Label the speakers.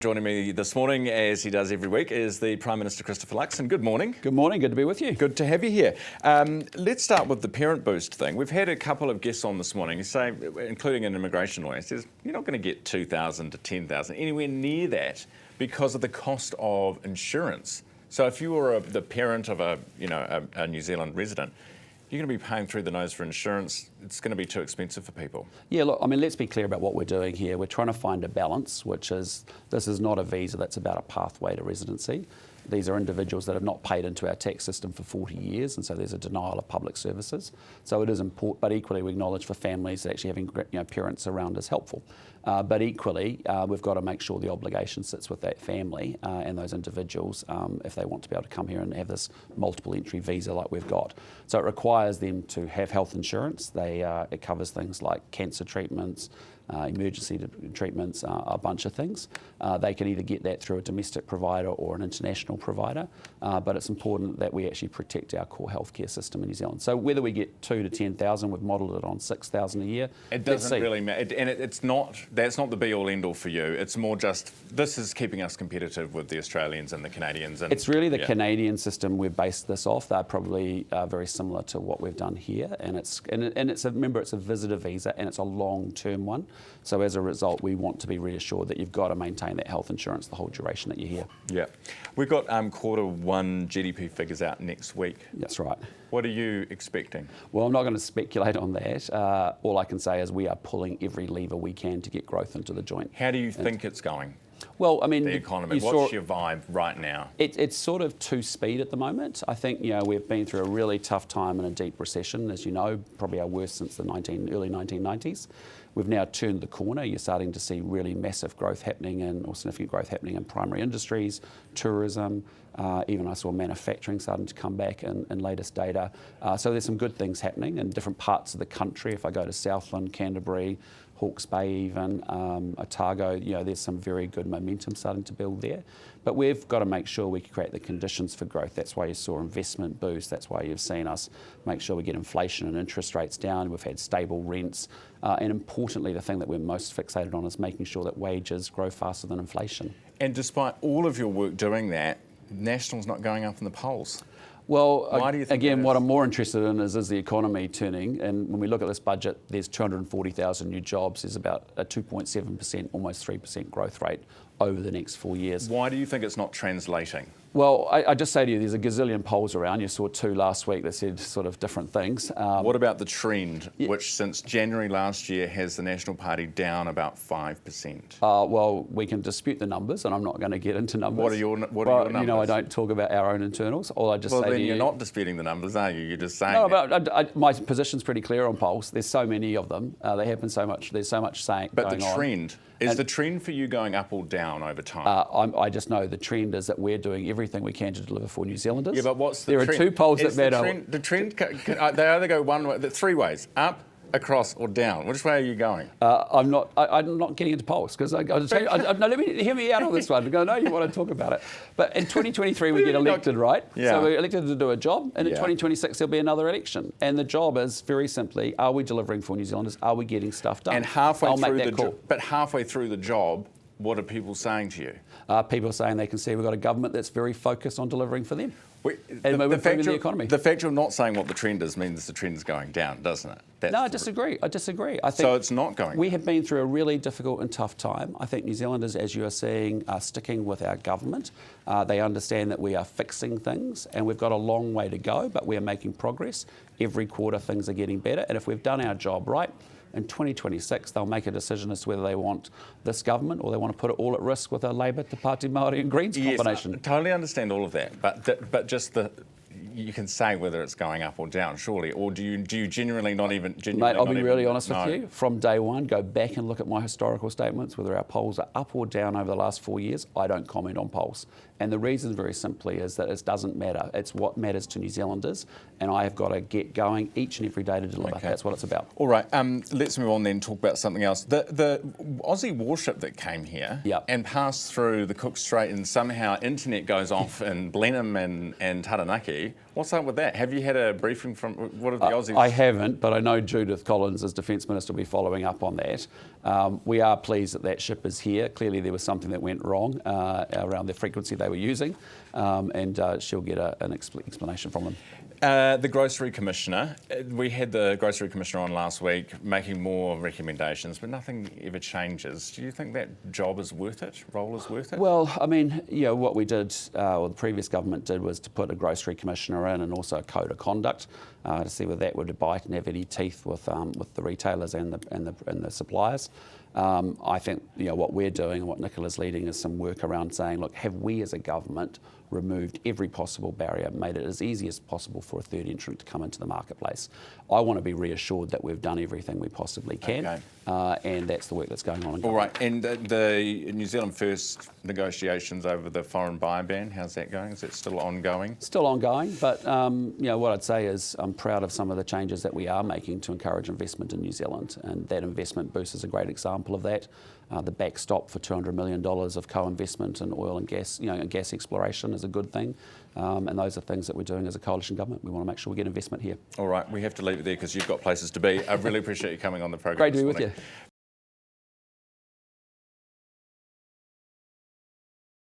Speaker 1: Joining me this morning, as he does every week, is the Prime Minister, Christopher Luxon. Good morning.
Speaker 2: Good morning, good to be with you.
Speaker 1: Good to have you here. Let's start with the parent boost thing. We've had a couple of guests on this morning, including an immigration lawyer, says you're not going to get 2,000 to 10,000, anywhere near that, because of the cost of insurance. So if you were the parent of a New Zealand resident, you're going to be paying through the nose for insurance. It's going to be too expensive for people.
Speaker 2: Yeah, look, I mean, let's be clear about what we're doing here. We're trying to find a balance, which is, this is not a visa that's about a pathway to residency. These are individuals that have not paid into our tax system for 40 years, and so there's a denial of public services. So it is important, but equally we acknowledge for families that actually having parents around is helpful. But equally, we've got to make sure the obligation sits with that family and those individuals if they want to be able to come here and have this multiple entry visa like we've got. So it requires them to have health insurance. It covers things like cancer treatments, emergency treatments, a bunch of things. They can either get that through a domestic provider or an international provider, but it's important that we actually protect our core healthcare system in New Zealand. So whether we get 2,000 to 10,000, we've modelled it on 6,000 a year.
Speaker 1: It doesn't really matter, and that's not the be-all end-all for you. It's more just, this is keeping us competitive with the Australians and the Canadians. And,
Speaker 2: it's really the Canadian system we've based this off. They're probably very similar to what we've done here, remember, it's a visitor visa and it's a long-term one. So as a result, we want to be reassured that you've got to maintain that health insurance the whole duration that you're here.
Speaker 1: Yeah. We've got Q1 GDP figures out next week.
Speaker 2: That's right.
Speaker 1: What are you expecting?
Speaker 2: Well, I'm not going to speculate on that. All I can say is we are pulling every lever we can to get growth into the joint.
Speaker 1: How do you think it's going?
Speaker 2: Well, I mean,
Speaker 1: the economy. What's your vibe right now?
Speaker 2: It's sort of two-speed at the moment. I think we've been through a really tough time and a deep recession, as you know, probably our worst since the early 1990s. We've now turned the corner. You're starting to see really massive growth happening or significant growth happening in primary industries, tourism. Even I saw manufacturing starting to come back in latest data. So there's some good things happening in different parts of the country. If I go to Southland, Canterbury, Hawke's Bay even, Otago, there's some very good momentum starting to build there. But we've got to make sure we create the conditions for growth. That's why you saw investment boost. That's why you've seen us make sure we get inflation and interest rates down. We've had stable rents. And importantly, the thing that we're most fixated on is making sure that wages grow faster than inflation.
Speaker 1: And despite all of your work doing that, National's not going up in the polls.
Speaker 2: Well,
Speaker 1: why do you think
Speaker 2: again, what I'm more interested in is the economy turning. And when we look at this budget, there's 240,000 new jobs. There's about a 2.7%, almost 3% growth rate over the next 4 years.
Speaker 1: Why do you think it's not translating?
Speaker 2: Well, I just say to you, there's a gazillion polls around. You saw 2 last week that said sort of different things.
Speaker 1: What about the trend, which since January last year has the National Party down about 5%?
Speaker 2: Well, we can dispute the numbers, and I'm not going to get into numbers.
Speaker 1: What are your numbers?
Speaker 2: I don't talk about our own internals. All I just say to you...
Speaker 1: Well, then you're not disputing the numbers, are you? You're just saying...
Speaker 2: No, but my position's pretty clear on polls. There's so many of them. They happen so much. There's so much saying going on.
Speaker 1: But the trend... Is the trend for you going up or down over time?
Speaker 2: I just know the trend is that we're doing everything we can to deliver for New Zealanders.
Speaker 1: Yeah, but what's the
Speaker 2: trend? There are 2 polls that matter.
Speaker 1: The trend, they either go one way, 3 ways, up, across or down. Which way are you going?
Speaker 2: I'm not getting into polls because hear me out on this one. I know you want to talk about it, but in 2023 we get elected, right?
Speaker 1: Yeah.
Speaker 2: So we're elected to do a job, and in 2026 there'll be another election. And the job is very simply: are we delivering for New Zealanders? Are we getting stuff done?
Speaker 1: And halfway through the job, what are people saying to you? People
Speaker 2: are saying they can see we've got a government that's very focused on delivering for them. The economy.
Speaker 1: The fact you're not saying what the trend is means the trend's going down, doesn't it?
Speaker 2: No, I disagree. I think
Speaker 1: so it's not going.
Speaker 2: We have been through a really difficult and tough time. I think New Zealanders, as you are seeing, are sticking with our government. They understand that we are fixing things, and we've got a long way to go, but we are making progress. Every quarter things are getting better, and if we've done our job right, in 2026, they'll make a decision as to whether they want this government or they want to put it all at risk with a Labour, Te Pāti Māori and Greens combination.
Speaker 1: Yes, I totally understand all of that, but just you can say whether it's going up or down, surely, or do you genuinely not even...
Speaker 2: Mate, I'll be really honest with you. From day one, go back and look at my historical statements, whether our polls are up or down over the last 4 years. I don't comment on polls. And the reason very simply is that it doesn't matter. It's what matters to New Zealanders, and I have got to get going each and every day to deliver.
Speaker 1: Okay.
Speaker 2: That's what it's about.
Speaker 1: All right, let's move on then and talk about something else. The Aussie warship that came here
Speaker 2: Yep.
Speaker 1: and passed through the Cook Strait, and somehow internet goes off in Blenheim and Taranaki. What's up with that? Have you had a briefing from, what have the Aussies...
Speaker 2: I haven't, but I know Judith Collins, as Defence Minister, will be following up on that. We are pleased that that ship is here. Clearly there was something that went wrong around the frequency they were using, and she'll get an explanation from them.
Speaker 1: The Grocery Commissioner, we had the Grocery Commissioner on last week making more recommendations, but nothing ever changes. Do you think that job is worth it, role is worth it?
Speaker 2: Well, I mean, what we did, or the previous government did, was to put a Grocery Commissioner in and also a code of conduct to see whether that would bite and have any teeth with the retailers and the suppliers. I think what we're doing and what Nicola's leading is some work around saying, look, have we as a government removed every possible barrier, made it as easy as possible for a third entrant to come into the marketplace? I want to be reassured that we've done everything we possibly can, and that's the work that's going on.
Speaker 1: All right, and the New Zealand First negotiations over the foreign buyer ban, how's that going? Is it still ongoing?
Speaker 2: Still ongoing, but what I'd say is I'm proud of some of the changes that we are making to encourage investment in New Zealand, and that investment boost is a great example of that. The backstop for $200 million of co-investment in oil and gas, gas exploration is a good thing. And those are things that we're doing as a coalition government. We want to make sure we get investment here.
Speaker 1: All right, we have to leave it there because you've got places to be. I really appreciate you coming on the program.
Speaker 2: Great to be with you.